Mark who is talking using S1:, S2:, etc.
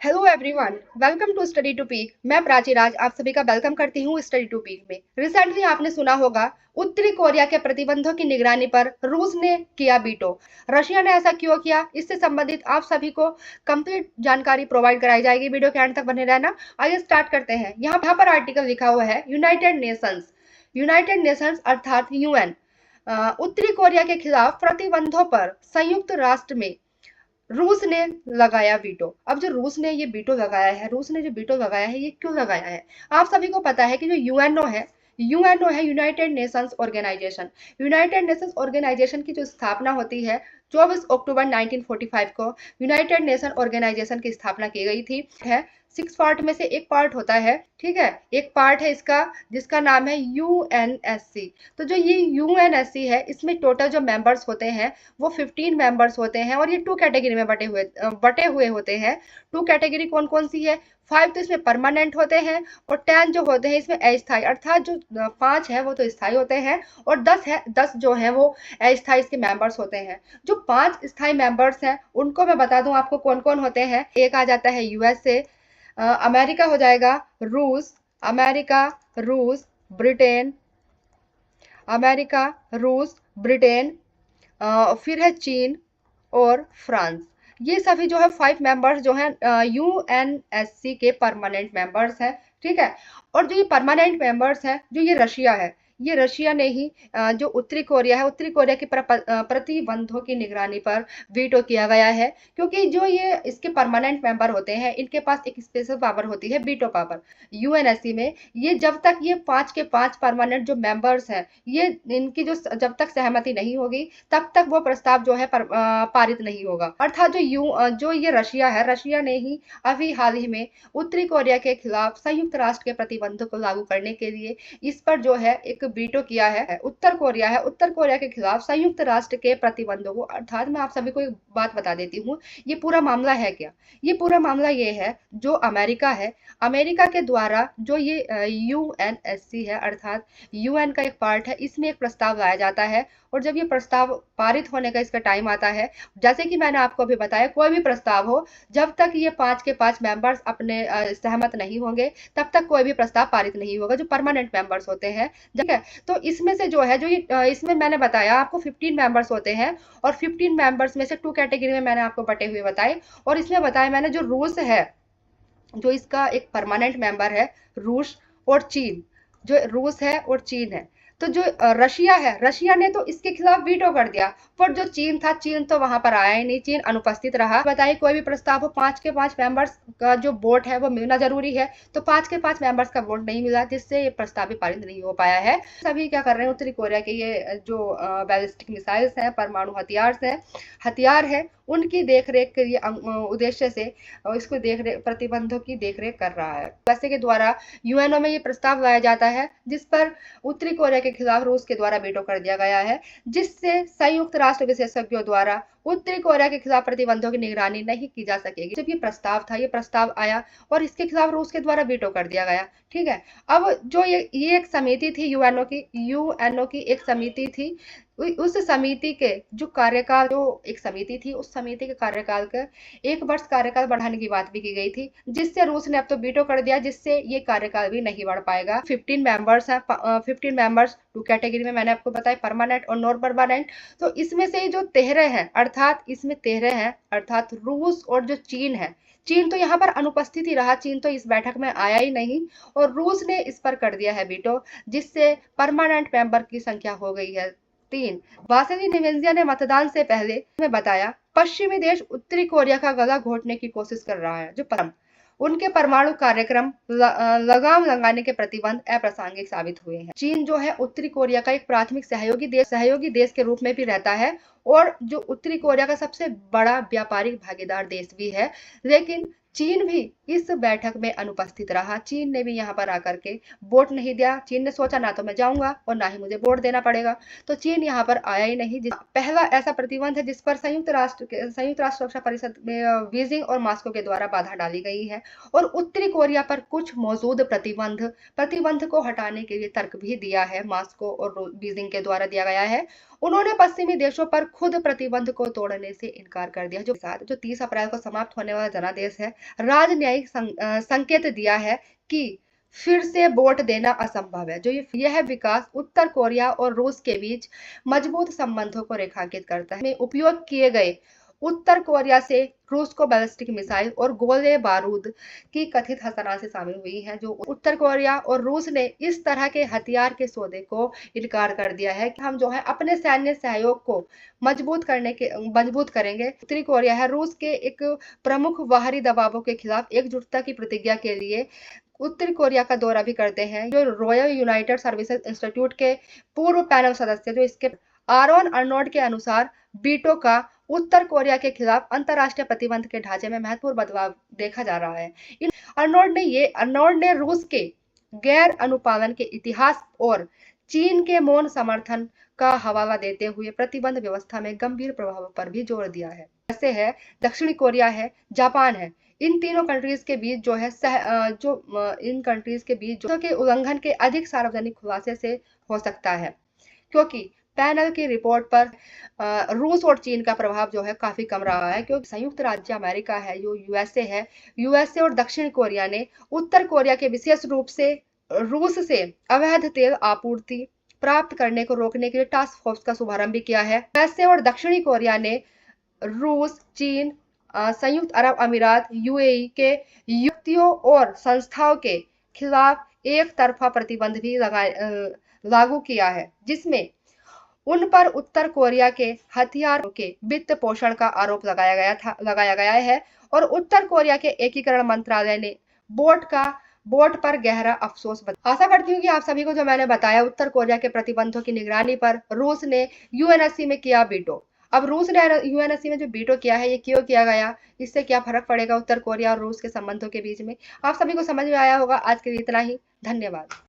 S1: Hello everyone, welcome to study to peak. मैं प्राची राज आप सभी का वेलकम करती हूँ स्टडी टू पीक में। रिसेंटली आपने सुना होगा उत्तरी कोरिया के प्रतिबंधों की निगरानी पर रूस ने किया वीटो। रशिया ने ऐसा क्यों किया, इससे संबंधित आप सभी को कंप्लीट जानकारी प्रोवाइड कराई जाएगी। वीडियो के एंड तक बने रहना। आइए स्टार्ट करते हैं। यहाँ पर आर्टिकल लिखा हुआ है यूनाइटेड नेशंस अर्थात यूएन उत्तरी कोरिया के खिलाफ प्रतिबंधों पर संयुक्त राष्ट्र में रूस ने लगाया वीटो। अब जो रूस ने ये वीटो लगाया है, रूस ने जो वीटो लगाया है, ये क्यों लगाया है? आप सभी को पता है कि जो यूएनओ है यूनाइटेड नेशंस ऑर्गेनाइजेशन की जो स्थापना होती है 24 अक्टूबर 1945 को यूनाइटेड नेशन ऑर्गेनाइजेशन की स्थापना की गई थी। है 6 पार्ट में से एक पार्ट होता है, ठीक है। एक पार्ट है इसका जिसका नाम है यूएनएससी। तो जो ये यूएनएससी है, इसमें टोटल जो मेंबर्स होते हैं वो 15 मेंबर्स होते हैं और ये टू कैटेगरी में बटे हुए होते हैं। टू कैटेगरी कौन कौन सी है? 5 तो इसमें परमानेंट होते हैं और 10 जो होते हैं इसमें अस्थायी, अर्थात जो 5 है वो तो स्थायी होते हैं और 10 जो है वो अस्थायी इसके मेंबर्स होते हैं। जो 5 स्थायी मेंबर्स हैं उनको मैं बता दूं आपको कौन कौन होते हैं। एक आ जाता है यूएसए, अमेरिका हो जाएगा, अमेरिका, रूस, ब्रिटेन, अमेरिका, रूस, ब्रिटेन, फिर है चीन और फ्रांस। ये सभी जो है 5 मेंबर्स जो हैं यूएनएससी के परमानेंट मेंबर्स हैं, ठीक है। और जो ये परमानेंट मेंबर्स हैं, जो ये रशिया ने ही जो उत्तरी कोरिया है, उत्तरी कोरिया के प्रतिबंधों की निगरानी पर वीटो किया गया है। क्योंकि जो ये इसके परमानेंट मेंबर होते हैं, इनके पास एक स्पेशल पावर होती है, वीटो पावर। यूएनएससी में ये जब तक ये 5 के 5 परमानेंट जो मेंबर्स हैं, ये इनकी जो जब तक सहमति नहीं होगी तब तक वो प्रस्ताव जो है पारित नहीं होगा। अर्थात जो ये रशिया है, रशिया ने ही अभी हाल ही में उत्तरी कोरिया के खिलाफ संयुक्त राष्ट्र के प्रतिबंधों को लागू करने के लिए इस पर जो है एक वीटो किया है। उत्तर कोरिया के खिलाफ संयुक्त राष्ट्र के प्रतिबंधों को, अर्थात मैं आप सभी को एक बात बता देती हूँ, ये पूरा मामला है क्या। ये पूरा मामला ये है, जो अमेरिका है, अमेरिका के द्वारा जो ये यूएनएससी है अर्थात यूएन का एक पार्ट है, इसमें एक प्रस्ताव लाया जाता है। और जब ये प्रस्ताव पारित होने का इसका टाइम आता है, जैसे कि मैंने आपको अभी बताया, कोई भी प्रस्ताव हो, जब तक ये 5 के 5 मेंबर्स अपने सहमत नहीं होंगे तब तक कोई भी प्रस्ताव पारित नहीं होगा, जो परमानेंट मेंबर्स होते हैं, ठीक है। तो इसमें से जो है, जो ये इसमें मैंने बताया आपको 15 मेंबर्स होते हैं और 15 मेंबर्स में से 2 कैटेगरी में मैंने आपको बटे हुए बताए। और इसमें बताया मैंने जो रूस है, जो इसका एक परमानेंट मेंबर है, रूस और चीन, जो रूस है और चीन है। तो जो रशिया है, रशिया ने तो इसके खिलाफ वीटो कर दिया। पर जो चीन था, चीन तो वहां पर आया ही नहीं, चीन अनुपस्थित रहा। बताइए, कोई भी प्रस्ताव हो, 5 के 5 मेंबर्स का जो वोट है वो मिलना जरूरी है। तो 5 के 5 मेंबर्स का वोट नहीं मिला, जिससे ये प्रस्ताव भी पारित नहीं हो पाया है। सभी क्या कर रहे हैं, उत्तरी कोरिया के ये जो बैलिस्टिक मिसाइल्स हैं, परमाणु हथियार है, उनकी देखरेख के लिए उद्देश्य से इसको देखरेख, प्रतिबंधों की देखरेख कर रहा है। वैसे के द्वारा यूएनओ में ये प्रस्ताव लाया जाता है जिस पर उत्तरी कोरिया के खिलाफ रूस के द्वारा वीटो कर दिया गया है, जिससे संयुक्त राष्ट्र विशेषज्ञों द्वारा उत्तरी कोरिया के खिलाफ प्रतिबंधों की निगरानी नहीं की जा सकेगी। जब ये प्रस्ताव आया और इसके खिलाफ रूस के द्वारा वीटो कर दिया गया, ठीक है। अब जो ये एक समिति थी, यूएनओ की एक समिति थी। उस समिति के जो कार्यकाल, जो एक समिति थी, उस समिति के कार्यकाल का 1 वर्ष कार्यकाल बढ़ाने की बात भी की गई थी, जिससे रूस ने अब तो वीटो कर दिया, जिससे ये कार्यकाल भी नहीं बढ़ पाएगा। 15 मेंबर्स हैं, 15 मेंबर्स 2 कैटेगरी में मैंने आपको बताया, परमानेंट और नॉन परमानेंट। तो इसमें से जो 13 हैं, अर्थात रूस और जो चीन है, चीन तो यहाँ पर अनुपस्थित ही रहा, चीन तो इस बैठक में आया ही नहीं और रूस ने इस पर कर दिया है वीटो, जिससे परमानेंट मेंबर की संख्या हो गई है 3। वासिली निवेंजिया ने मतदान से पहले में बताया, पश्चिमी देश उत्तरी कोरिया का गला घोटने की कोशिश कर रहा है। जो उनके परमाणु कार्यक्रम लगाम लगाने के प्रतिबंध अप्रासंगिक साबित हुए हैं। चीन जो है उत्तरी कोरिया का एक प्राथमिक सहयोगी देश के रूप में भी रहता है और जो उत्तरी कोरिया का सबसे बड़ा व्यापारिक भागीदार देश भी है। लेकिन चीन भी इस बैठक में अनुपस्थित रहा। चीन ने भी यहाँ पर आकर के वोट नहीं दिया। चीन ने सोचा ना तो मैं जाऊंगा और ना ही मुझे वोट देना पड़ेगा, तो चीन यहाँ पर आया ही नहीं। पहला ऐसा प्रतिबंध है जिस पर संयुक्त राष्ट्र सुरक्षा परिषद में बीजिंग और मॉस्को के द्वारा बाधा डाली गई है। और उत्तरी कोरिया पर कुछ मौजूद प्रतिबंध को हटाने के लिए तर्क भी दिया है, मॉस्को और बीजिंग के द्वारा दिया गया है। उन्होंने पश्चिमी देशों पर खुद प्रतिबंध को तोड़ने से इनकार कर दिया। जो 30 अप्रैल को समाप्त होने वाला जनादेश है, राजनयिक संकेत दिया है कि फिर से वोट देना असंभव है। जो यह विकास उत्तर कोरिया और रूस के बीच मजबूत संबंधों को रेखांकित करता है। में उपयोग किए गए उत्तर कोरिया से रूस को बैलिस्टिक मिसाइल और गोले बारूद की कथित हस्तनाल शामिल हुई हैं। जो उत्तर कोरिया और रूस ने इस तरह के हथियार के सौदे को इनकार कर दिया है कि हम जो है अपने सैन्य सहयोग को मजबूत करेंगे। उत्तरी कोरिया है रूस के एक प्रमुख बाहरी दबावों के खिलाफ एकजुटता की प्रतिज्ञा के लिए उत्तर कोरिया का दौरा भी करते हैं। जो रॉयल यूनाइटेड सर्विसेज इंस्टीट्यूट के पूर्व पैनल सदस्य जो इसके आरोन अर्नोल्ड के अनुसार वीटो का उत्तर कोरिया के खिलाफ अंतरराष्ट्रीय प्रतिबंध के ढांचे में महत्वपूर्ण बदलाव देखा जा रहा है। अर्नोल्ड ने रूस के गैर अनुपालन के इतिहास और चीन के मौन समर्थन का हवाला देते हुए प्रतिबंध व्यवस्था में गंभीर प्रभाव पर भी जोर दिया है। जैसे है दक्षिणी कोरिया है, जापान है, इन तीनों कंट्रीज के बीच जो है इन कंट्रीज के बीच जो के उल्लंघन के अधिक सार्वजनिक खुलासे से हो सकता है, क्योंकि पैनल की रिपोर्ट पर रूस और चीन का प्रभाव जो है काफी कम रहा है। क्योंकि संयुक्त राज्य अमेरिका है, जो यूएसए और दक्षिण कोरिया ने उत्तर कोरिया के विशेष रूप से रूस से अवैध तेल आपूर्ति प्राप्त करने को रोकने के लिए टास्क फोर्स का शुभारंभ भी किया है। यूएसए और दक्षिणी कोरिया ने रूस, चीन, संयुक्त अरब अमीरात, यूएई के युक्तियों और संस्थाओं के खिलाफ एक तरफा प्रतिबंध भी लागू किया है, जिसमें उन पर उत्तर कोरिया के हथियारों के वित्त पोषण का आरोप लगाया गया है। और उत्तर कोरिया के एकीकरण मंत्रालय ने बोर्ड पर गहरा अफसोस बताया। आशा करती हूँ कि आप सभी को जो मैंने बताया उत्तर कोरिया के प्रतिबंधों की निगरानी पर रूस ने यूएनएससी में किया वीटो। अब रूस ने यूएनएससी में जो वीटो किया है, ये क्यों किया गया, इससे क्या फर्क पड़ेगा उत्तर कोरिया और रूस के संबंधों के बीच में, आप सभी को समझ में आया होगा। आज के लिए इतना ही, धन्यवाद।